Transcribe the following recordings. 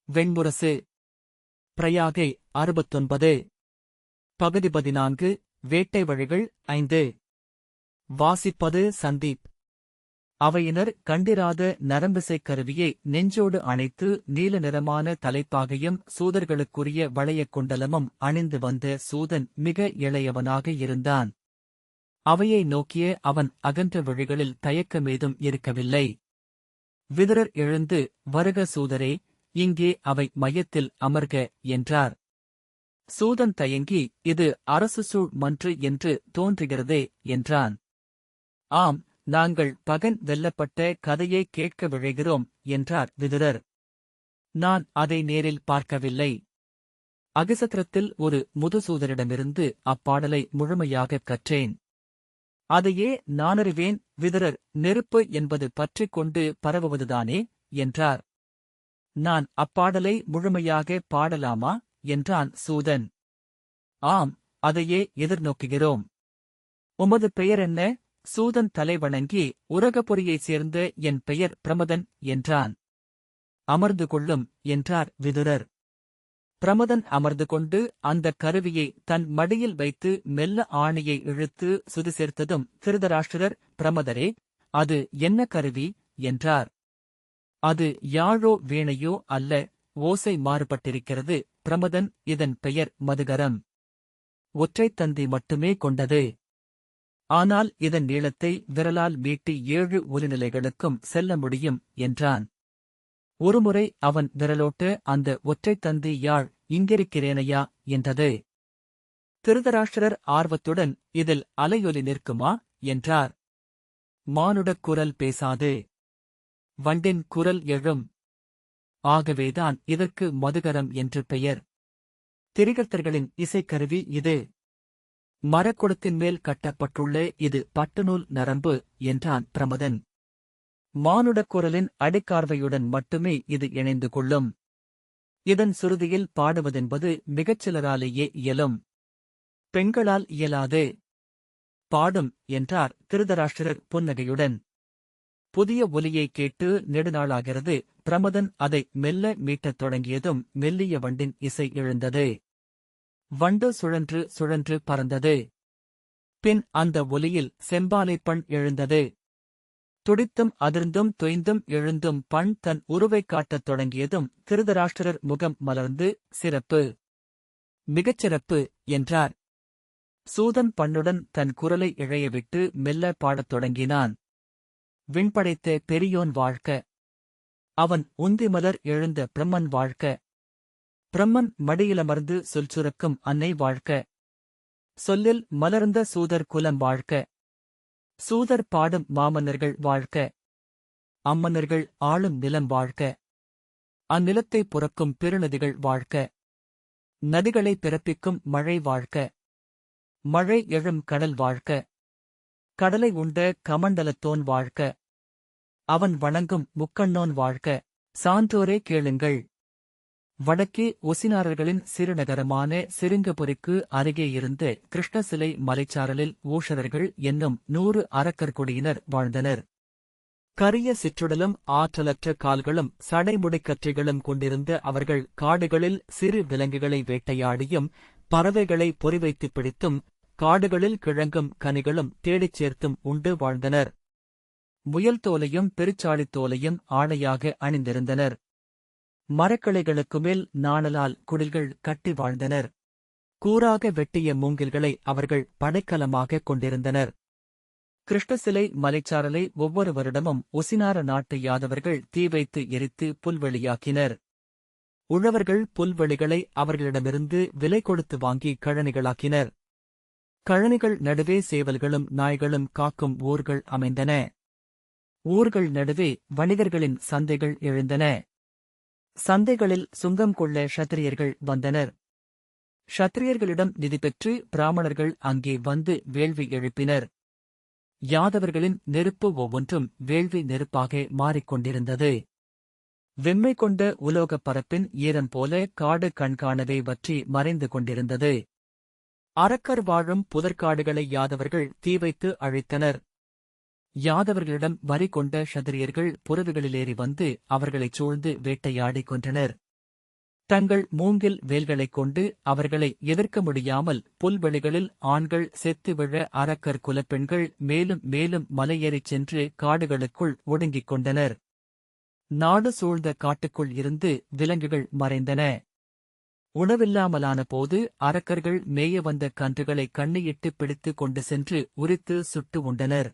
வெண்முரசு. பிரயாகை 69. பகுதி 14. வேட்டை வழிகள் 5. வாசிப்பது சந்தீப். அவையினர் கண்டிராத நரம்பிசைக் கருவியை நெஞ்சோடு அணைத்து நீல நிறமான தலைப்பாகையும் சூதர்களுக்குரிய வளையக் குண்டலமும் அணிந்து வந்த சூதன் மிக இளையவனாக இருந்தான். அவையை நோக்கிய அவன் அகன்ற வழிகளில் தயக்கமேதும் இருக்கவில்லை. விதுரர் எழுந்து, வருக சூதரே, இங்கே அவை மையத்தில் அமர்க என்றார். சூதன் தயங்கி, இது அரசுசூழ் மன்று என்று தோன்றுகிறதே என்றான். ஆம், நாங்கள் பகன் வெல்லப்பட்ட கதையை கேட்க விழைகிறோம் என்றார் விதுரர். நான் அதை நேரில் பார்க்கவில்லை. அகிசத்திரத்தில் ஒரு முதுசூதரிடமிருந்து அப்பாடலை முழுமையாகக் கற்றேன். அதையே நானறிவேன். விதுரர், நெருப்பு என்பது பற்றிக் கொண்டு பரவுவதுதானே என்றார். நான் அப்பாடலை முழுமையாக பாடலாமா என்றான் சூதன். ஆம், அதையே எதிர்நோக்குகிறோம். உமது பெயர் என்ன? சூதன் தலை வணங்கி, உரகபுரியைச் சேர்ந்த என் பெயர் பிரமதன் என்றான். அமர்ந்து கொள்ளும் என்றார் விதுரர். பிரமதன் அமர்ந்து கொண்டு அந்தக் கருவியை தன் மடியில் வைத்து மெல்ல ஆணியை இழுத்து சுதி சேர்த்ததும் திருதராஷ்டிரர், பிரமதரே, அது என்ன கருவி என்றார். அது யாழோ வீணையோ அல்ல, ஓசை மாறுபட்டிருக்கிறது பிரமதன். இதன் பெயர் மதுகரம். ஒற்றைத் தந்தி மட்டுமே கொண்டது. ஆனால் இதன் நீளத்தை விரலால் மீட்டி 7 ஒலிநிலைகளுக்கும் செல்ல முடியும் என்றான். ஒருமுறை அவன் விரலோட்ட அந்த ஒற்றைத் தந்தி யாழ் இங்கிருக்கிறேனையா என்றது. திருதராஷ்டிரர் ஆர்வத்துடன், இதில் அலையொலி நிற்குமா என்றார். மானுடக் குரல் பேசாது. வண்டின் குரல் எழும். ஆகவேதான் இதற்கு மதுகரம் என்று பெயர். திரிகர்த்தர்களின் இசைக்கருவி இது. மரக்குடத்தின் மேல் கட்டப்பட்டுள்ள இது பட்டுநூல் நரம்பு என்றான் பிரமதன். மானுடக் குரலின் அடிக்கார்வையுடன் மட்டுமே இது இணைந்து கொள்ளும். இதன் சுருதியில் பாடுவதென்பது மிகச்சிலராலேயே இயலும். பெண்களால் இயலாது. பாடும் என்றார் திருதராஷ்டிரர் புன்னகையுடன். புதிய ஒலியைக் கேட்டு நெடுநாளாகிறது. பிரமதன் அதை மெல்ல மீட்டத் தொடங்கியதும் மெல்லிய வண்டின் இசை எழுந்தது. வண்டு சுழன்று சுழன்று பறந்தது. பின் அந்த ஒலியில் செம்பாலைப்பண் எழுந்தது. துடித்தும் அதிர்ந்தும் தொய்ந்தும் எழுந்தும் பண் தன் உருவைக் காட்டத் தொடங்கியதும் திருதராஷ்டிரர் முகம் மலர்ந்து, சிறப்பு, மிகச்சிறப்பு என்றார். சூதன் பண்ணுடன் தன் குரலை இழையவிட்டு மெல்ல பாடத் தொடங்கினான். விண்படைத்த பெரியோன் வாழ்க. அவன் உந்திமலர் எழுந்த பிரம்மன் வாழ்க. பிரம்மன் மடியிலமர்ந்து சொல் சுரக்கும் அன்னை வாழ்க. சொல்லில் மலர்ந்த சூதர் குலம் வாழ்க. சூதர் பாடும் மாமன்னர்கள் வாழ்க. அம்மன்னர்கள் ஆளும் நிலம் வாழ்க. அந்நிலத்தை புரக்கும் பெருநதிகள் வாழ்க. நதிகளை பிறப்பிக்கும் மழை வாழ்க. மழை எழும் கடல் வாழ்க. கடலை உண்ட கமண்டலத்தோன் வாழ்க. அவன் வணங்கும் முக்கண்ணோன் வாழ்க. சான்றோரே கேளுங்கள். வடக்கே ஒசினாரர்களின் சிறுநகரமான சிருங்கபுரிக்கு அருகே இருந்த கிருஷ்ணசிலை மலைச்சாரலில் ஊஷரர்கள் என்னும் 100 அரக்கர்குடியினர் வாழ்ந்தனர். கரிய சிற்றுடலும் ஆற்றலற்ற கால்களும் சடைமுடிக்கற்றைகளும் கொண்டிருந்த அவர்கள் காடுகளில் சிறு விலங்குகளை வேட்டையாடியும் பறவைகளை பொறிவைத்துப் பிடித்தும் காடுகளில் கிழங்கும் கனிகளும் தேடிச் சேர்த்தும் உண்டு வாழ்ந்தனர். முயல் தோலையும் பெருச்சாளித் தோலையும் ஆடையாக அணிந்திருந்தனர். மரக்கிளைகளுக்குமேல் நாணலால் குடில்கள் கட்டி வாழ்ந்தனர். கூராக வெட்டிய மூங்கில்களை அவர்கள் படைக்கலமாகக் கொண்டிருந்தனர். கிருஷ்ணசிலை மலைச்சாரலை ஒவ்வொரு வருடமும் ஒசினார நாட்டு யாதவர்கள் தீ வைத்து எரித்து புல்வெளியாக்கினர். உழவர்கள் புல்வெளிகளை அவர்களிடமிருந்து விலை கொடுத்து வாங்கி கழனிகளாக்கினர். கழனிகள் நடுவே சேவல்களும் நாய்களும் காக்கும் ஊர்கள் அமைந்தன. ஊர்கள் நடுவே வணிகர்களின் சந்தைகள் எழுந்தன. சந்தைகளில் சுங்கம் கொள்ள க்ஷத்திரியர்கள் வந்தனர். க்ஷத்திரியர்களிடம் நிதி பெற்று பிராமணர்கள் அங்கே வந்து வேள்வி எழுப்பினர். யாதவர்களின் நெருப்பு ஒவ்வொன்றும் வேள்வி நெருப்பாக மாறிக்கொண்டிருந்தது. வெம்மை கொண்ட உலோகப் பரப்பின் ஈரம் போல காடு கண்காணவே வற்றி மறைந்து கொண்டிருந்தது. அரக்கர் வாழும் புதற்காடுகளை யாதவர்கள் தீவைத்து அழித்தனர். யாதவர்களிடம் வரி கொண்ட க்ஷத்திரியர்கள் புறவிகளிலேறி வந்து அவர்களைச் சூழ்ந்து வேட்டையாடிக் கொன்றனர். தங்கள் மூங்கில் வேல்களைக் கொண்டு அவர்களை எதிர்க்க முடியாமல் புல்வெளிகளில் ஆண்கள் செத்து விழ அரக்கர் குலப்பெண்கள் மேலும் மேலும் மலையேறிச் சென்று காடுகளுக்குள் ஒடுங்கிக் கொண்டனர். நாடு சூழ்ந்த காட்டுக்குள் இருந்து விலங்குகள் மறைந்தன. உணவில்லாமலான போது அரக்கர்கள் மேய வந்த கன்றுகளை கண்ணியிட்டு பிடித்து கொண்டு சென்று உரித்து சுட்டு உண்டனர்.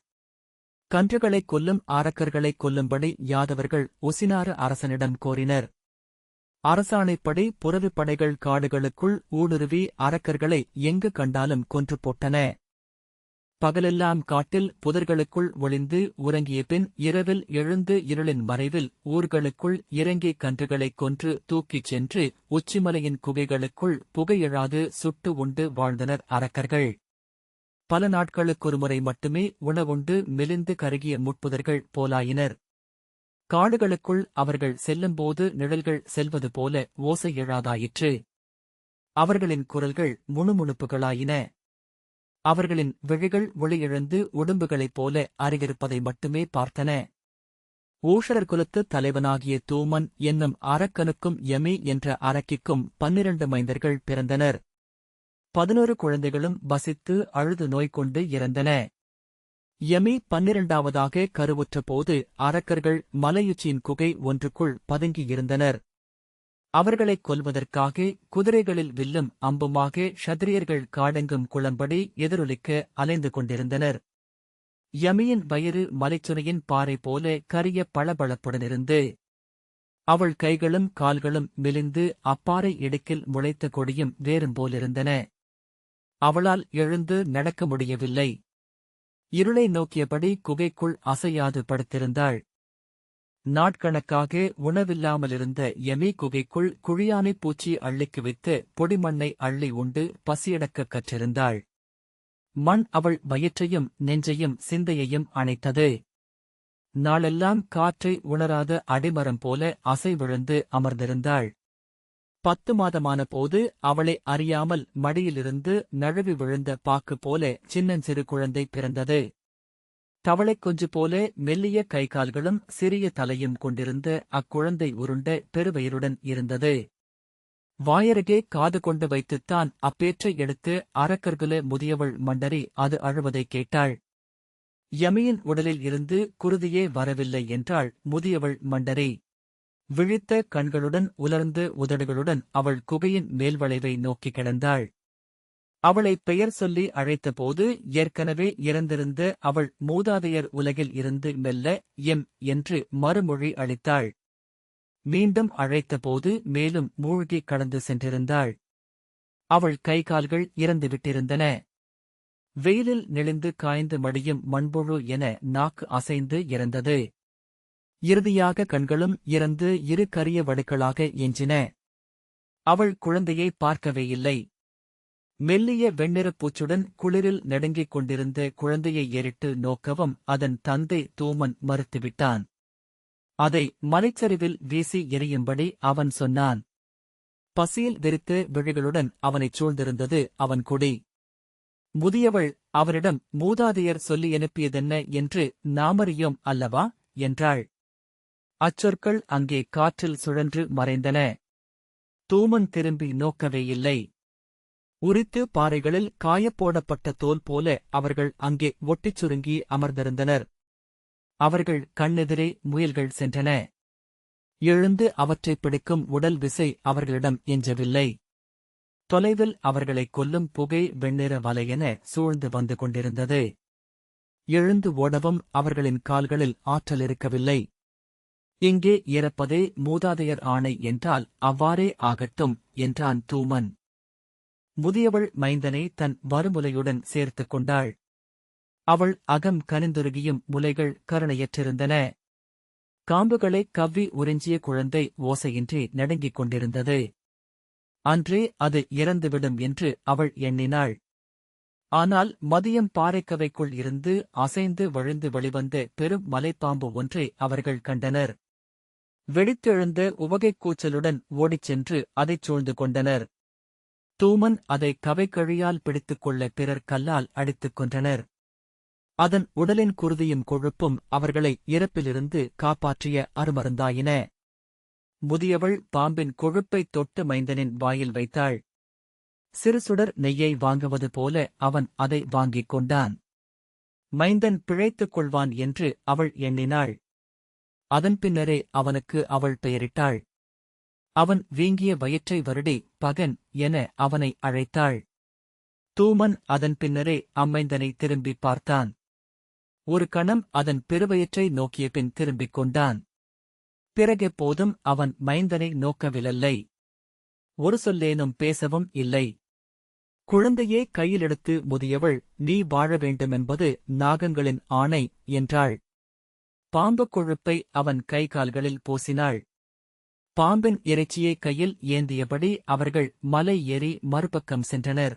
கன்றுகளைக் கொல்லும் அரக்கர்களைக் கொல்லும்படி யாதவர்கள் உசினார அரசனிடம் கோரினர். அரசாணைப்படி புரவிப் படைகள் காடுகளுக்குள் ஊடுருவி அரக்கர்களை எங்கு கண்டாலும் கொன்று போட்டன. பகலெல்லாம் காட்டில் புதர்களுக்குள் ஒளிந்து உறங்கிய பின் இரவில் எழுந்து இருளின் மறைவில் ஊர்களுக்குள் இறங்கி கன்றுகளைக் கொன்று தூக்கிச் சென்று உச்சிமலையின் குகைகளுக்குள் புகையெழாது சுட்டு உண்டு வாழ்ந்தனர் அரக்கர்கள். பல நாட்களுக்கொருமுறை மட்டுமே உணவுண்டு மெலிந்து கருகிய முட்புதர்கள் போலாயினர். காடுகளுக்குள் அவர்கள் செல்லும்போது நிழல்கள் செல்வது போல ஓசை எழாதாயிற்று. அவர்களின் குரல்கள் முணுமுணுப்புகளாயின. அவர்களின் விழிகள் ஒளியிழந்து உடும்புகளைப் போல அருகிருப்பதை மட்டுமே பார்த்தன. ஊஷரர் குலத்துத் தலைவனாகிய தூமன் என்னும் அரக்கனுக்கும் யமி என்ற அரக்கிக்கும் 12 மைந்தர்கள் பிறந்தனர். 11 குழந்தைகளும் பசித்து அழுது நோய் கொண்டு இறந்தன. யமி 12வதாக கருவுற்ற போது அரக்கர்கள் மலையுச்சியின் குகை ஒன்றுக்குள் பதுங்கியிருந்தனர். அவர்களைக் கொல்வதற்காக குதிரைகளில் வில்லும் அம்புமாக க்ஷத்திரியர்கள் காடெங்கும் குளம்படி எதிரொலிக்க அலைந்து கொண்டிருந்தனர். யமியின் வயிறு மலைச்சுனையின் பாறை போல கரிய பளபளப்புடனிருந்து அவள் கைகளும் கால்களும் மெலிந்து அப்பாறை இடுக்கில் முளைத்த கொடியும் வேரும் போலிருந்தன. அவளால் எழுந்து நடக்க முடியவில்லை. இருளை நோக்கியபடி குகைக்குள் அசையாது படுத்திருந்தாள். நாட்கணக்காக உணவில்லாமலிருந்த யமி குகைக்குள் குழியானைப் பூச்சி அள்ளிக்கு வித்து பொடிமண்ணை அள்ளி உண்டு பசியடக்கக் கற்றிருந்தாள். மண் அவள் வயிற்றையும் நெஞ்சையும் சிந்தையையும் அணைத்தது. நாளெல்லாம் காற்றை உணராத அடிமரம் போல அசை விழுந்து அமர்ந்திருந்தாள். 10 மாதமான போது அவளை அறியாமல் மடியிலிருந்து நழுவி விழுந்த பாக்கு போல சின்னஞ்சிறு குழந்தை பிறந்தது. தவளைக் குஞ்சு போல மெல்லிய கைகால்களும் சிறிய தலையும் கொண்டிருந்த அக்குழந்தை உருண்ட பெருவயிறுடன் இருந்தது. வாயருகே காது கொண்டு வைத்துத்தான் அப்பேற்றை எடுத்து அரக்கர்குல முதியவள் மண்டரி அது அழுவதைக் கேட்டாள். யமியின் உடலில் இருந்து குருதியே வரவில்லை என்றாள் முதியவள் மண்டரி. விழித்த கண்களுடன் உலர்ந்து உதடுகளுடன் அவள் குகையின் மேல்வளைவை நோக்கிக் கிடந்தாள். அவளை பெயர் சொல்லி அழைத்தபோது ஏற்கனவே இறந்திருந்த அவள் மூதாதையர் உலகில் இருந்து மெல்ல எம் என்று மறுமொழி அளித்தாள். மீண்டும் அழைத்தபோது மேலும் மூழ்கி கடந்து சென்றிருந்தாள். அவள் கைகால்கள் இறந்துவிட்டிருந்தன. வெயிலில் நெளிந்து காய்ந்து மடியும் மண்புழு என நாக்கு அசைந்து இறந்தது. இறுதியாக கண்களும் இறந்து இரு கரிய வடுக்களாக எஞ்சின. அவள் குழந்தையை பார்க்கவே இல்லை. மெல்லிய வெண்ணிறப் பூச்சுடன் குளிரில் நடுங்கிக் கொண்டிருந்த குழந்தையை ஏறிட்டு நோக்கவும் அதன் தந்தை தூமன் மறுத்துவிட்டான். அதை மலைச்சரிவில் வீசி எறியும்படி அவன் சொன்னான். பசியில் வெறித்த விழிகளுடன் அவனைச் சூழ்ந்திருந்தது அவன் குடி. முதியவள் அவரிடம் மூதாதையர் சொல்லி அனுப்பியதென்ன என்று நாமறியோம் அல்லவா என்றாள். அச்சொற்கள் அங்கே காற்றில் சுழன்று மறைந்தன. தூமன் திரும்பி நோக்கவே இல்லை. உரித்து பாறைகளில் காயப்போடப்பட்ட தோல் போல அவர்கள் அங்கே ஒட்டிச் சுருங்கி அமர்ந்திருந்தனர். அவர்கள் கண்ணெதிரே முயல்கள் சென்றன. எழுந்து அவற்றைப் பிடிக்கும் உடல் விசை அவர்களிடம் எஞ்சவில்லை. தொலைவில் அவர்களைக் கொல்லும் புகை வெண்ணிற வலையென சூழ்ந்து வந்து கொண்டிருந்தது. எழுந்து ஓடவும் அவர்களின் கால்களில் ஆற்றல் இருக்கவில்லை. இங்கே இறப்பதே மூதாதையர் ஆணை என்றால் அவ்வாறே ஆகட்டும் என்றான் தூமன். முதியவள் மைந்தனை தன் வருமுலையுடன் சேர்த்துக் கொண்டாள். அவள் அகம் கனிந்துருகியும் முலைகள் கருணையற்றிருந்தன. காம்புகளைக் கவ்வி உறிஞ்சிய குழந்தை ஓசையின்றி நடுங்கிக் கொண்டிருந்தது. அன்றே அது இறந்துவிடும் என்று அவள் எண்ணினாள். ஆனால் மதியம் பாறைக்கவைக்குள் இருந்து அசைந்து வழிந்து வெளிவந்த பெரும் மலைப்பாம்பு ஒன்றை அவர்கள் கண்டனர். வெடித்தெழுந்த உவகைக் கூச்சலுடன் ஓடிச் சென்று அதைச் சூழ்ந்து கொண்டனர். தூமன் அதை கவைக்கழியால் பிடித்துக் கொள்ள பிறர் கல்லால் அடித்துக் கொன்றனர். அதன் உடலின் குருதியும் கொழுப்பும் அவர்களை இறப்பிலிருந்து காப்பாற்றிய அருமருந்தாயின. முதியவள் பாம்பின் கொழுப்பைத் தொட்டு மைந்தனின் வாயில் வைத்தாள். சிறு சுடர் நெய்யை வாங்குவது போல அவன் அதை வாங்கிக் கொண்டான். மைந்தன் பிழைத்துக் கொள்வான் என்று அவள் எண்ணினாள். அதன் பின்னரே அவனுக்கு அவள் பெயரிட்டாள். அவன் வீங்கிய வயிற்றை வருடி பகன் என அவனை அழைத்தாள். தூமன் அதன் பின்னரே அம்மைந்தனை திரும்பிப் பார்த்தான். ஒரு கணம் அதன் பெருவயிற்றை நோக்கிய பின் திரும்பிக் கொண்டான். பிறகெப்போதும் அவன் மைந்தனை நோக்கவில்லை. ஒரு சொல்லேனும் பேசவும் இல்லை. குழந்தையே கையிலெடுத்து முதியவள், நீ வாழ வேண்டுமென்பது நாகங்களின் ஆணை என்றாள். பாம்புக் கொழுப்பை அவன் கைகால்களில் பூசினாள். பாம்பின் இறைச்சியை கையில் ஏந்தியபடி அவர்கள் மலை ஏறி மறுபக்கம் சென்றனர்.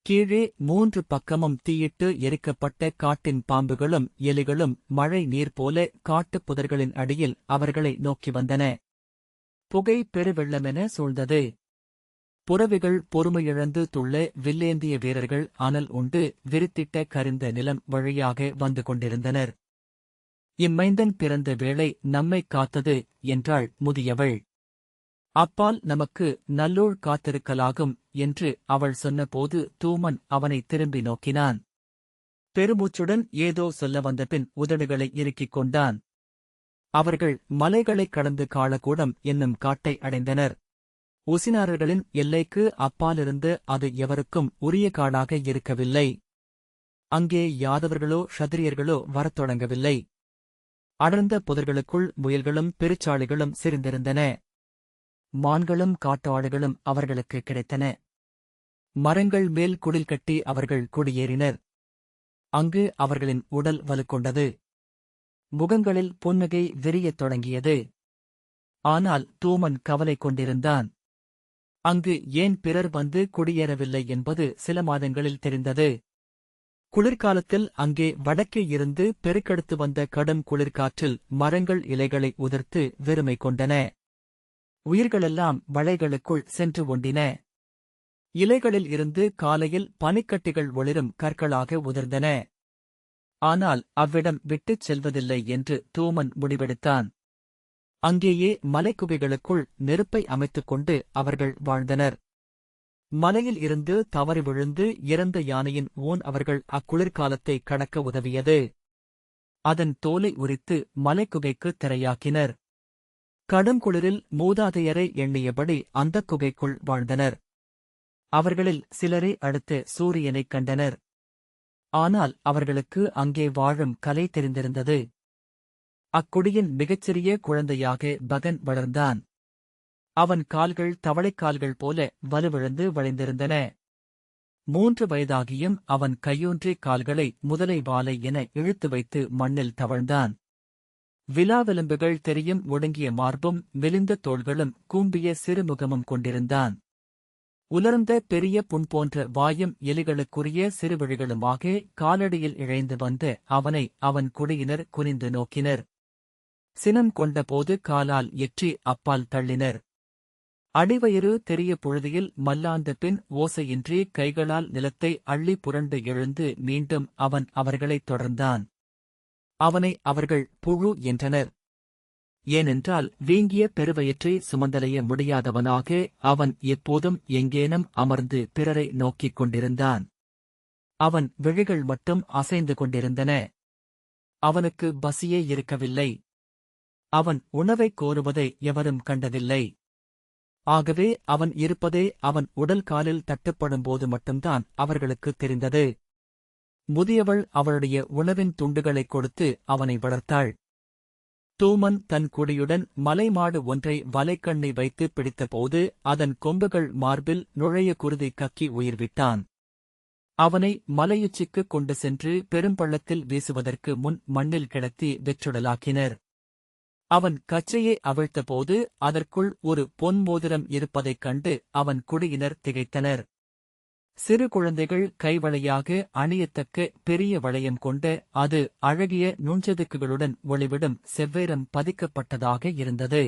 கீழே 3 பக்கமும் தீயிட்டு எரிக்கப்பட்ட காட்டின் பாம்புகளும் எலிகளும் மழை நீர் போல காட்டுப் புதர்களின் அடியில் அவர்களை நோக்கி வந்தன. புகை பெருவெள்ளமென சூழ்ந்தது. புறவிகள் பொறுமையிழந்து துள்ள வில்லேந்திய வீரர்கள் அனல் உண்டு விரித்திட்ட கரிந்த நிலம் வழியாக வந்து கொண்டிருந்தனர். இம்மைந்தன் பிறந்த வேளை நம்மைக் காத்தது என்றாள் முதியவள். அப்பால் நமக்கு நல்லோள் காத்திருக்கலாகும் என்று அவள் சொன்னபோது தூமன் அவனை திரும்பி நோக்கினான். பெருமூச்சுடன் ஏதோ சொல்ல வந்தபின் உதடுகளை இறுக்கிக் கொண்டான். அவர்கள் மலைகளைக் கடந்து காளகூடம் என்னும் காட்டை அடைந்தனர். உசினாரர்களின் எல்லைக்கு அப்பாலிருந்து அது எவருக்கும் உரிய காடாக இருக்கவில்லை. அங்கே யாதவர்களோ க்ஷத்திரியர்களோ வரத் தொடங்கவில்லை. அடர்ந்த புதர்களுக்குள் முயல்களும் பெருச்சாளிகளும் சிரிந்திருந்தன. மான்களும் காட்டாடுகளும் அவர்களுக்கு கிடைத்தன. மரங்கள் மேல் குடில் கட்டி அவர்கள் குடியேறினர். அங்கு அவர்களின் உடல் வலுக்கொண்டது. முகங்களில் புன்னகை விரியத் தொடங்கியது. ஆனால் தூமன் கவலை கொண்டிருந்தான். அங்கு ஏன் பிறர் வந்து குடியேறவில்லை என்பது சில மாதங்களில் தெரிந்தது. குளிர்காலத்தில் அங்கே வடக்கே இருந்து பெருக்கெடுத்து வந்த கடும் குளிர்காற்றில் மரங்கள் இலைகளை உதிர்த்து வெறுமை கொண்டன. உயிர்களெல்லாம் வளைகளுக்குள் சென்று ஒண்டின. இலைகளில் இருந்து காலையில் பனிக்கட்டிகள் ஒளிரும் கற்களாக உதிர்ந்தன. ஆனால் அவ்விடம் விட்டுச் செல்வதில்லை என்று தூமன் முடிவெடுத்தான். அங்கேயே மலைக்குகைகளுக்குள் நெருப்பை அமைத்துக் கொண்டு அவர்கள் வாழ்ந்தனர். மலையில் இருந்து தவறி விழுந்து இறந்த யானையின் ஊன் அவர்கள் அக்குளிர்காலத்தை கடக்க உதவியது. அதன் தோலை உரித்து மலைக்குகைக்கு திரையாக்கினர். கடும் குளிரில் மூதாதையரை எண்ணியபடி அந்தக் குகைக்குள் வாழ்ந்தனர். அவர்களில் சிலரே அடுத்து சூரியனைக் கண்டனர். ஆனால் அவர்களுக்கு அங்கே வாழும் கலை தெரிந்திருந்தது. அக்குடியின் மிகச்சிறிய குழந்தையாக பகன் வளர்ந்தான். அவன் கால்கள் தவளைக்கால்கள் போல வலுவிழந்து வளைந்திருந்தன. 3 வயதாகியும் அவன் கையூன்றி கால்களை முதலை வாலை என இழுத்து வைத்து மண்ணில் தவழ்ந்தான். விலாவெலும்புகள் தெரியும் ஒடுங்கிய மார்பும் மெலிந்த தோள்களும் கூம்பிய சிறுமுகமும் கொண்டிருந்தான். உலர்ந்த பெரிய புண் போன்ற வாயும் எலிகளுக்குரிய சிறுவிழிகளுமாக காலடியில் இழைந்து வந்த அவனை அவன் குடியினர் குனிந்து நோக்கினர். சினம் கொண்டபோது காலால் எற்றி அப்பால் தள்ளினர். அடிவயிறு தெரிய புழுதியில் மல்லாந்த பின் ஓசையின்றி கைகளால் நிலத்தை அள்ளி புரண்டு எழுந்து மீண்டும் அவன் அவர்களைத் தொடர்ந்தான். அவனை அவர்கள் புழு என்றனர். ஏனென்றால் வீங்கிய பெருவயிற்றை சுமந்தலைய முடியாதவனாக அவன் எப்போதும் எங்கேனும் அமர்ந்து பிறரை நோக்கிக் கொண்டிருந்தான். அவன் விழிகள் மட்டும் அசைந்து கொண்டிருந்தன. அவனுக்கு பசியே இருக்கவில்லை. அவன் உணவைக் கோருவதை எவரும் கண்டதில்லை. ஆகவே அவன் இருப்பதே அவன் உடல் காலில் தட்டுப்படும்போது மட்டும்தான் அவர்களுக்குத் தெரிந்தது. முதியவள் அவளுடைய உணவின் துண்டுகளைக் கொடுத்து அவனை வளர்த்தாள். தூமன் தன் குடியுடன் மலைமாடு ஒன்றை வலைக்கண்ணை வைத்து பிடித்தபோது அதன் கொம்புகள் மார்பில் நுழைய குருதி கக்கி உயிர்விட்டான். அவனை மலையுச்சிக்குக் கொண்டு சென்று பெரும்பள்ளத்தில் வீசுவதற்கு முன் மண்ணில் கிடத்தி வெற்றுடலாக்கினர். அவன் கச்சையை அவிழ்த்தபோது அதற்குள் ஒரு பொன் மோதிரம் இருப்பதைக் கண்டு அவன் குடியினர் திகைத்தனர். சிறு குழந்தைகள் கைவளையாக அணியத்தக்க பெரிய வளையம் கொண்ட அது அழகிய நுண்செதுக்குகளுடன் ஒளிவிடும் செவ்வேரம் பதிக்கப்பட்டதாக இருந்தது.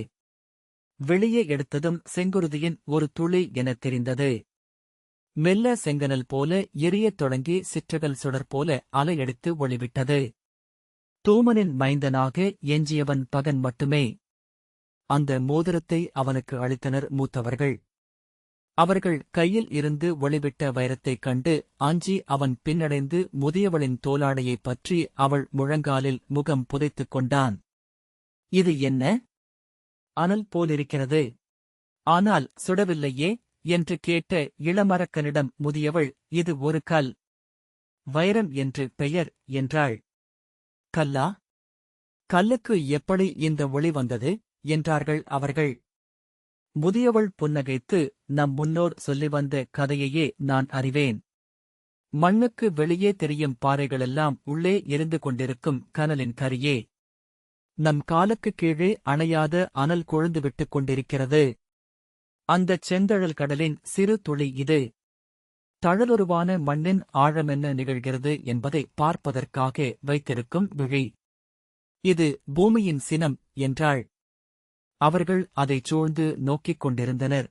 வெளியே எடுத்ததும் செங்குருதியின் ஒரு துளி எனத் தெரிந்தது. மெல்ல செங்கனல் போல எரியத் தொடங்கி சிற்றகல் சுடர் போல அலையடித்து ஒளிவிட்டது. தூமனின் மைந்தனாக எஞ்சியவன் பகன் மட்டுமே. அந்த மோதிரத்தை அவனுக்கு அளித்தனர் மூத்தவர்கள். அவர்கள் கையில் இருந்து ஒளிவிட்ட வைரத்தைக் கண்டு அஞ்சி அவன் பின்னடைந்து முதியவளின் தோளாடையைப் பற்றி அவள் முழங்காலில் முகம் புதைத்துக் கொண்டான். இது என்ன? அனல் போலிருக்கிறது. ஆனால் சுடவில்லையே என்று கேட்ட இளமரக்கனிடம் முதியவள், இது ஒரு கல். வைரம் என்று பெயர் என்றாள். கல்லா? கல்லுக்கு எப்படி இந்த ஒளி வந்தது என்றார்கள் அவர்கள். முதியவள் புன்னகைத்து, நம் முன்னோர் சொல்லி வந்த கதையையே நான் அறிவேன். மண்ணுக்கு வெளியே தெரியும் பாறைகளெல்லாம் உள்ளே எரிந்து கொண்டிருக்கும் கனலின் கரியே. நம் காலுக்குக் கீழே அணையாத அனல் கொழுந்து விட்டுக் கொண்டிருக்கிறது. அந்தச் செந்தழல் கடலின் சிறு துளி இது. தழலுருவான மண்ணின் ஆழமென்ன நிகழ்கிறது என்பதை பார்ப்பதற்காக வைத்திருக்கும் விழி. இது பூமியின் சினம் என்றாள். அவர்கள் அதைச் சூழ்ந்து நோக்கிக் கொண்டிருந்தனர்.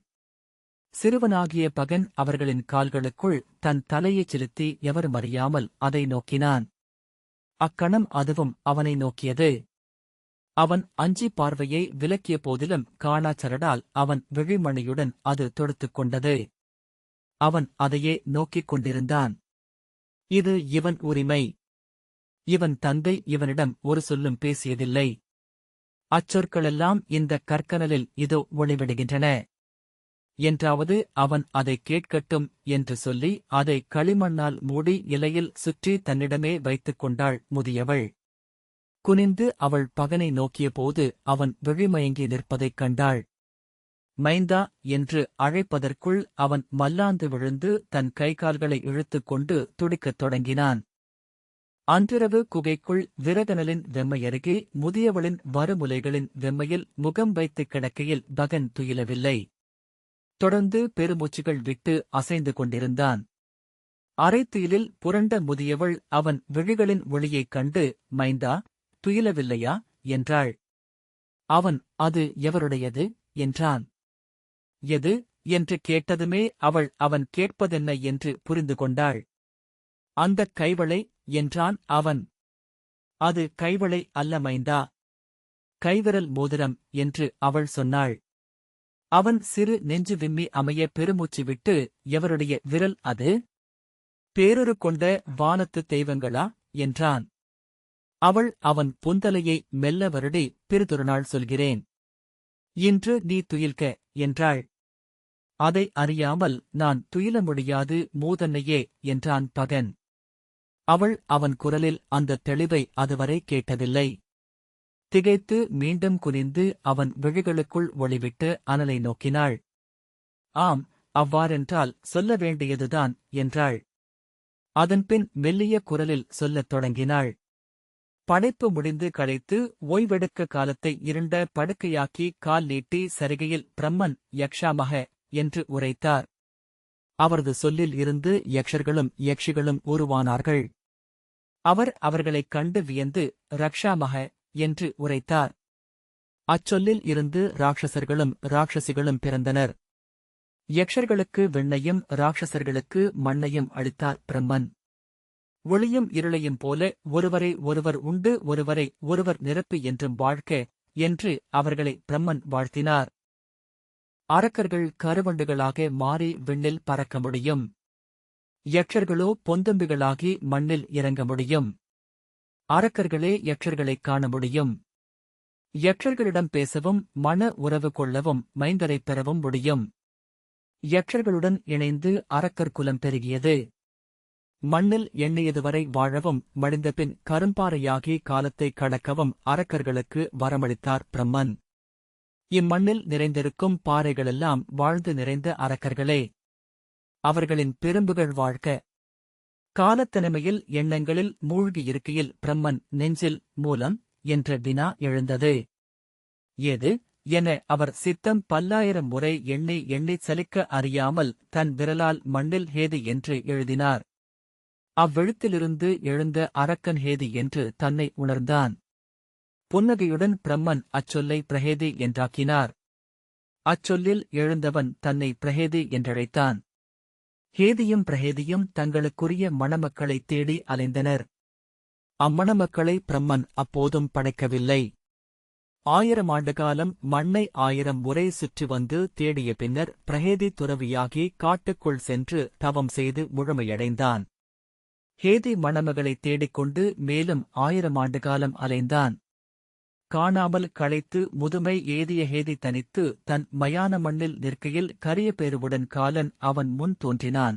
சிறுவனாகிய பகன் அவர்களின் கால்களுக்குள் தன் தலையைச் செலுத்தி எவரும் அறியாமல் அதை நோக்கினான். அக்கணம் அதுவும் அவனை நோக்கியது. அவன் அஞ்சி பார்வையை விலக்கிய போதிலும் காணாச்சரடால் அவன் விழிமணியுடன் அது தொடுத்துக் கொண்டது. அவன் அதையே நோக்கிக் கொண்டிருந்தான். இது இவன் உரிமை. இவன் தந்தை இவனிடம் ஒரு சொல்லும் பேசியதில்லை. அச்சொற்களெல்லாம் இந்த கற்கனலில் இதோ ஒளிவிடுகின்றன. என்றாவது அவன் அதைக் கேட்கட்டும் என்று சொல்லி அதை களிமண்ணால் மூடி இலையில் சுற்றி தன்னிடமே வைத்துக் கொண்டாள் முதியவள். குனிந்து அவள் பகனை நோக்கியபோது அவன் விழிமயங்கி நிற்பதைக் கண்டாள். மைந்தா என்று அழைப்பதற்குள் அவன் மல்லாந்து விழுந்து தன் கைகால்களை இழுத்துக் கொண்டு துடிக்கத் தொடங்கினான். அன்றிரவு குகைக்குள் விறகனலின் வெம்மையருகே முதியவளின் வருமுலைகளின் வெம்மையில் முகம் வைத்துக் கிடக்கையில் பகன் துயிலவில்லை. தொடர்ந்து பெருமூச்சுகள் விட்டு அசைந்து கொண்டிருந்தான். அரைத்துயிலில் புரண்ட முதியவள் அவன் விழிகளின் ஒளியைக் கண்டு, மைந்தா, துயிலவில்லையா என்றாள். அவன், அது எவருடையது என்றான். எது என்று கேட்டதுமே அவள் அவன் கேட்பதென்ன என்று புரிந்து கொண்டாள். அந்தக் கைவளை என்றான் அவன். அது கைவளை அல்ல மைந்தா, கைவிரல் மோதிரம் என்று அவள் சொன்னாள். அவன் சிறு நெஞ்சு விம்மி அமைய பெருமூச்சு விட்டு, எவருடைய விரல் அது? பேரொரு கொண்ட வானத்துத் தெய்வங்களா என்றான். அவள் அவன் புந்தலையை மெல்ல வருடி, பிறிதொரு நாள் சொல்கிறேன். இன்று நீ துயில்க என்றாள். அதை அறியாமல் நான் துயில முடியாது மூதன்னையே என்றான் பகன். அவள் அவன் குரலில் அந்தத் தெளிவை அதுவரை கேட்டதில்லை. திகைத்து மீண்டும் குனிந்து அவன் விழிகளுக்குள் ஒளிவிட்டு அனலை நோக்கினாள். ஆம், அவ்வாறென்றால் சொல்ல வேண்டியதுதான் என்றாள். அதன்பின் மெல்லிய குரலில் சொல்லத் தொடங்கினாள். படைப்பு முடிந்து களைத்து ஓய்வெடுக்க காலத்தை இருண்ட படுக்கையாக்கி கால் நீட்டி சரிகையில் பிரம்மன் யக்ஷாமக என்று உரைத்தார். அவரது சொல்லில் இருந்து யக்ஷர்களும் யக்ஷிகளும் உருவானார்கள். அவர் அவர்களைக் கண்டு வியந்து ரக்ஷாமக என்று உரைத்தார். அச்சொல்லில் இருந்து ராட்சசர்களும் ராட்சசிகளும் பிறந்தனர். யக்ஷர்களுக்கு விண்ணையும் ராட்சசர்களுக்கு மண்ணையும் அளித்தார் பிரம்மன். ஒளியும் இருளையும் போல ஒருவரை ஒருவர் உண்டு ஒருவரை ஒருவர் நிரப்பி என்றும் வாழ்க என்று அவர்களை பிரம்மன் வாழ்த்தினார். அரக்கர்கள் கருவண்டுகளாக மாறி விண்ணில் பறக்க முடியும். யக்ஷர்களோ பொந்தம்பிகளாகி மண்ணில் இறங்க முடியும். அரக்கர்களே யக்ஷர்களைக் காண முடியும். யக்ஷர்களிடம் பேசவும் மன உறவு கொள்ளவும் மைந்தரைப் பெறவும் முடியும். யக்ஷர்களுடன் இணைந்து அரக்கர் குலம் பெருகியது. மண்ணில் எண்ணியதுவரை வாழவும் மடிந்தபின் கரும்பாறையாகி காலத்தைக் கடக்கவும் அரக்கர்களுக்கு வரமளித்தார் பிரம்மன். இம்மண்ணில் நிறைந்திருக்கும் பாறைகளெல்லாம் வாழ்ந்து நிறைந்த அரக்கர்களே. அவர்களின் பெரும்புகள் வாழ்க. காலத்தனிமையில் எண்ணங்களில் மூழ்கியிருக்கையில் பிரம்மன் நெஞ்சில் மூலம் என்ற வினா எழுந்தது. ஏது என அவர் சித்தம் பல்லாயிரம் முறை எண்ணி எண்ணிச் சலிக்க அறியாமல் தன் விரலால் மண்ணில் ஹேதி என்று எழுதினார். அவ்வெழுத்திலிருந்து எழுந்த அரக்கன் ஹேதி என்று தன்னை உணர்ந்தான். புன்னகையுடன் பிரம்மன் அச்சொல்லை பிரஹேதி என்றாக்கினார். அச்சொல்லில் எழுந்தவன் தன்னை பிரஹேதி என்றழைத்தான். ஹேதியும் பிரஹேதியும் தங்களுக்குரிய மணமக்களைத் தேடி அலைந்தனர். அம்மணமக்களை பிரம்மன் அப்போதும் படைக்கவில்லை. 1000 ஆண்டு காலம் மண்ணை 1000 முறை சுற்றி வந்து தேடிய பின்னர் பிரஹேதி துறவியாகி காட்டுக்குள் சென்று தவம் செய்து முழுமையடைந்தான். ஹேதி மணமகளைத் தேடிக்கொண்டு மேலும் 1000 ஆண்டு காலம் அலைந்தான். காணாமல் களைத்து முதுமை ஏதிய ஹேதி தனித்து தன் மயான மண்ணில் நிற்கையில் கரிய பேருவுடன் காலன் அவன் முன் தோன்றினான்.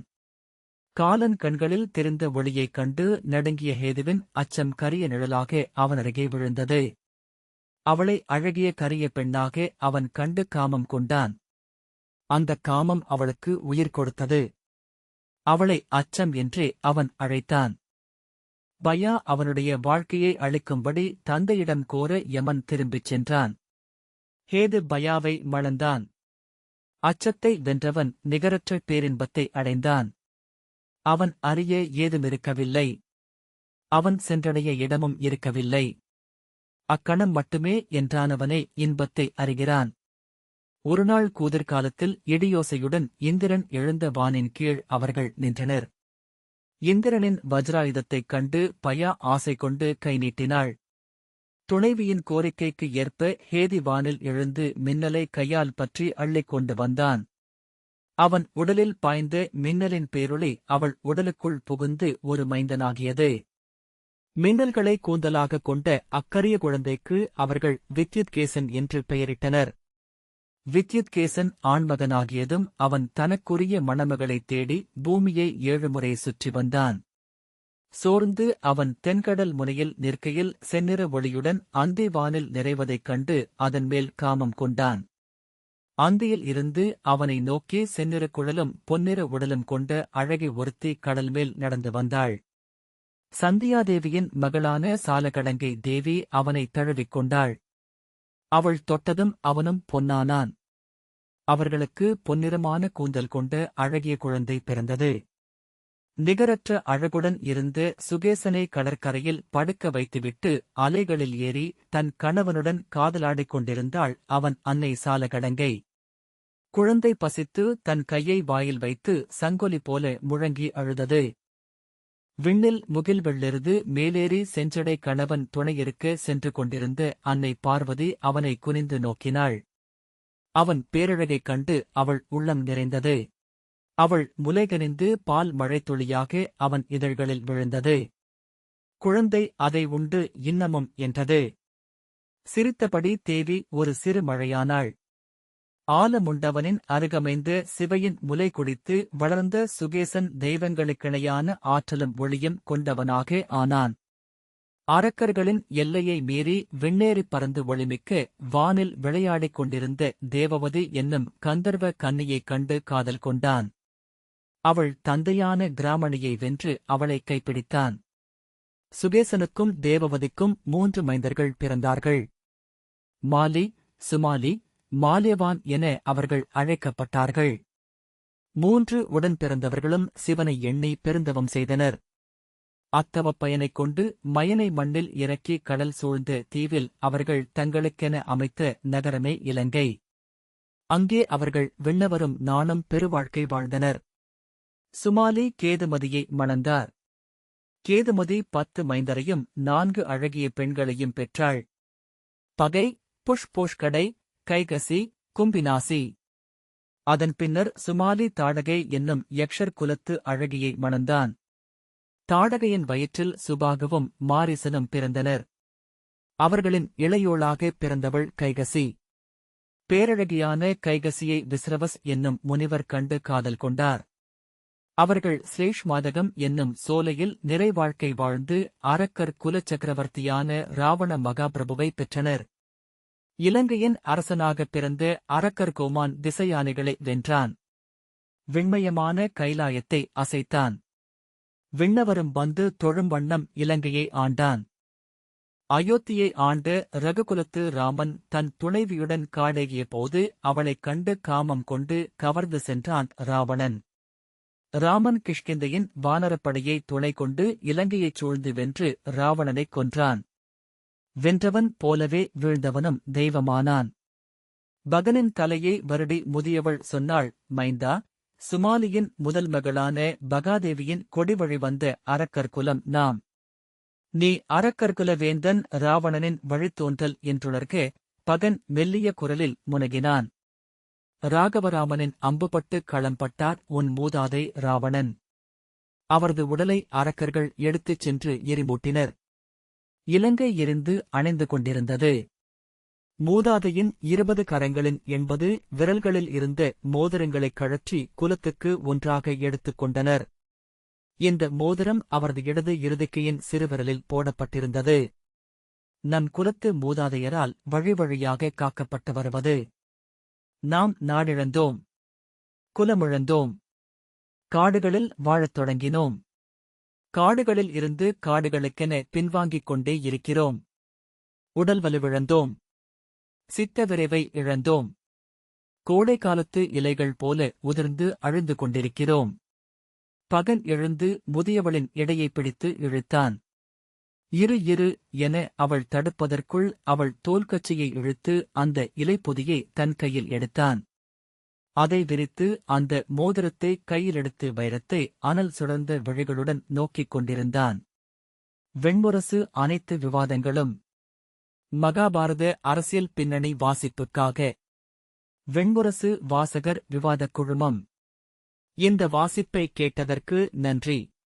காலன் கண்களில் தெரிந்த ஒளியைக் கண்டு நடுங்கிய ஹேதுவின் அச்சம் கரிய நிழலாக அவனருகே விழுந்தது. அவளை அழகிய கரிய பெண்ணாக அவன் கண்டு காமம் கொண்டான். அந்தக் காமம் அவளுக்கு உயிர் கொடுத்தது. அவளை அச்சம் என்றே அவன் அழைத்தான். பயா அவனுடைய வாழ்க்கையை அளிக்கும்படி தந்தையிடம் கோர யமன் திரும்பிச் சென்றான். ஹேது பயாவை மணந்தான். அச்சத்தை வென்றவன் நிகரற்ற பேரின்பத்தை அடைந்தான். அவன் அறிய ஏதுமிருக்கவில்லை. அவன் சென்றடைய இடமும் இருக்கவில்லை. அக்கணம் மட்டுமே என்றானவனே இன்பத்தை அறிகிறான். ஒருநாள் கூதிர்காலத்தில் இடியோசையுடன் இந்திரன் எழுந்த வானின் கீழ் அவர்கள் நின்றனர். இந்திரனின் வஜ்ராயுதத்தைக் கண்டு பயா ஆசை கொண்டு கை நீட்டினாள். துணைவியின் கோரிக்கைக்கு ஏற்ப ஹேதி வானில் எழுந்து மின்னலை கையால் பற்றி அள்ளிக் கொண்டு வந்தான். அவன் உடலில் பாய்ந்த மின்னலின் பேரொளி அவள் உடலுக்குள் புகுந்து ஒரு மைந்தனாகியது. மின்னல்களை கூந்தலாகக் கொண்ட அக்கரிய குழந்தைக்கு அவர்கள் வித்யுத்கேசன் என்று பெயரிட்டனர். வித்யுத்கேசன் ஆண்மகனாகியதும் அவன் தனக்குரிய மணமகளைத் தேடி பூமியை 7 முறை சுற்றி வந்தான். சோர்ந்து அவன் தென்கடல் முனையில் நிற்கையில் செந்நிற ஒளியுடன் அந்தி வானில் நிறைவதைக் கண்டு அதன்மேல் காமம் கொண்டான். அந்தியில் இருந்து அவனை நோக்கி செந்நிற குழலும் பொன்னிற உடலும் கொண்ட அழகி ஒருத்தி கடல்மேல் நடந்து வந்தாள். சந்தியாதேவியின் மகளான சாலகடங்கை தேவி அவனை தழுவிக் கொண்டாள். அவள் தொட்டதும் அவனும் பொன்னானான். அவர்களுக்கு பொன்னிறமான கூந்தல் கொண்ட அழகிய குழந்தை பிறந்தது. நிகரற்ற அழகுடன் இருந்த சுகேசனை கடற்கரையில் படுக்க வைத்துவிட்டு அலைகளில் ஏறி தன் கணவனுடன் காதலாடிக் கொண்டிருந்தாள் அவன் அன்னை சாலகடங்கை. குழந்தை பசித்து தன் கையை வாயில் வைத்து சங்கொலி போல முழங்கி அழுதது. விண்ணில் முகில் வெள்ளெருது மேலேறி செஞ்சடை கணவன் துணையிருக்க சென்று கொண்டிருந்த அன்னை பார்வதி அவனை குனிந்து நோக்கினாள். அவன் பேரழகைக் கண்டு அவள் உள்ளம் நிறைந்தது. அவள் முலைகனிந்து பால் மழைத்துளியாக அவன் இதழ்களில் விழுந்தது. குழந்தை அதை உண்டு இன்னமும் என்றது. சிரித்தபடி தேவி ஒரு சிறு மழையானாள். ஆலமுண்டவனின் அருகமைந்த சிவையின் முலை குடித்து வளர்ந்த சுகேசன் தெய்வங்களுக்கிணையான ஆற்றலும் ஒளியும் கொண்டவனாக ஆனான். அரக்கர்களின் எல்லையை மீறி விண்ணேறிப் பறந்து ஒளிமிக்க வானில் விளையாடிக் கொண்டிருந்த தேவவதி என்னும் கந்தர்வ கன்னியைக் கண்டு காதல் கொண்டான். அவள் தந்தையான கிராமணியை வென்று அவளைக் கைப்பிடித்தான். சுகேசனுக்கும் தேவவதிக்கும் 3 மைந்தர்கள் பிறந்தார்கள். மாலி, சுமாலி, மாலேவான் என அவர்கள் அழைக்கப்பட்டார்கள். 3 உடன் பிறந்தவர்களும் சிவனை எண்ணி பெருந்தவம் செய்தனர். அத்தவப் பயனைக் கொண்டு மயனை மண்ணில் இறக்கி கடல் சூழ்ந்த தீவில் அவர்கள் தங்களுக்கென அமைத்த நகரமே இலங்கை. அங்கே அவர்கள் விண்ணவரும் நாணும் பெருவாழ்க்கை வாழ்ந்தனர். சுமாலி கேதுமதியை மணந்தார். கேதுமதி 10 மைந்தரையும் 4 அழகிய பெண்களையும் பெற்றாள். பகை, புஷ்போஷ்கடை, கைகசி, கும்பினாசி. அதன் பின்னர் சுமாலி தாடகை என்னும் யக்ஷர் குலத்து அழகியை மணந்தான். தாடகையின் வயிற்றில் சுபாகுவும் மாரிசனும் பிறந்தனர். அவர்களின் இளையோளாகப் பிறந்தவள் கைகசி. பேரழகியான கைகசியை விஸ்ரவஸ் என்னும் முனிவர் கண்டு காதல் கொண்டார். அவர்கள் ஸ்லேஷ்மாதகம் என்னும் சோலையில் நிறைவாழ்க்கை வாழ்ந்து அரக்கர் குலச்சக்கரவர்த்தியான ராவண மகாபிரபுவை பெற்றனர். இலங்கையின் அரசனாகப் பிறந்த அரக்கர் கோமான் திசையானைகளை வென்றான். விண்மயமான கைலாயத்தை அசைத்தான். விண்ணவரும் வந்து தொழும் வண்ணம் இலங்கையை ஆண்டான். அயோத்தியை ஆண்ட ரகுகுலத்து ராமன் தன் துணைவியுடன் காடேகிய போது அவளைக் கண்டு காமம் கொண்டு கவர்ந்து சென்றான் ராவணன். ராமன் கிஷ்கிந்தையின் வானரப்படையை துணை கொண்டு இலங்கையைச் சூழ்ந்து வென்று ராவணனைக் கொன்றான். வென்றவன் போலவே வீழ்ந்தவனும் தெய்வமானான். பகனின் தலையை வருடி முதியவள் சொன்னாள், மைந்தா, சுமாலியின் முதல் மகளான பகாதேவியின் கொடிவழி வந்த அரக்கர் குலம் நாம். நீ அரக்கர்குல வேந்தன் ராவணனின் வழித்தோன்றல் என்றுணர்க பகன் மெல்லிய குரலில் முனகினான். ராகவராமனின் அம்புபட்டு களம்பட்டார் உன் மூதாதை ராவணன். அவரது உடலை அரக்கர்கள் எடுத்துச் சென்று எரிமூட்டினர். இலங்கை எரிந்து அணைந்து கொண்டிருந்தது. மூதாதையின் 20 கரங்களின் 80 விரல்களில் இருந்த மோதிரங்களைக் கழற்றி குலத்துக்கு ஒன்றாக எடுத்துக் கொண்டனர். இந்த மோதிரம் அவரது இடது இருதுக்கையின் சிறுவிரலில் போடப்பட்டிருந்தது. நம் குலத்து மூதாதையரால் வழிவழியாக காக்கப்பட்டு வருவது. நாம் நாடிழந்தோம். குலமிழந்தோம். காடுகளில் வாழத் தொடங்கினோம். காடுகளில் இருந்து காடுகளுக்கென பின்வாங்கிக் கொண்டே இருக்கிறோம். உடல் வலுவிழந்தோம். சித்த விரைவை இழந்தோம். கோடை காலத்து இலைகள் போல உதிர்ந்து அழிந்து கொண்டிருக்கிறோம். பகன் எழுந்து முதியவளின் இடையைப் பிடித்து இழுத்தான். இரு என அவள் தடுப்பதற்குள் அவள் தோல்கச்சியை இழுத்து அந்த இலைப்பொதியை தன் கையில் எடுத்தான். அதை விரித்து அந்த மோதிரத்தை கையிலெடுத்து வைரத்தை அனல் சுடர்ந்த விழிகளுடன் நோக்கிக் கொண்டிருந்தான். வெண்முரசு அனைத்து விவாதங்களும். மகாபாரத அரசியல் பின்னணி வாசிப்புக்காக வெண்முரசு வாசகர் விவாதக் குழுமம். இந்த வாசிப்பை கேட்டதற்கு நன்றி.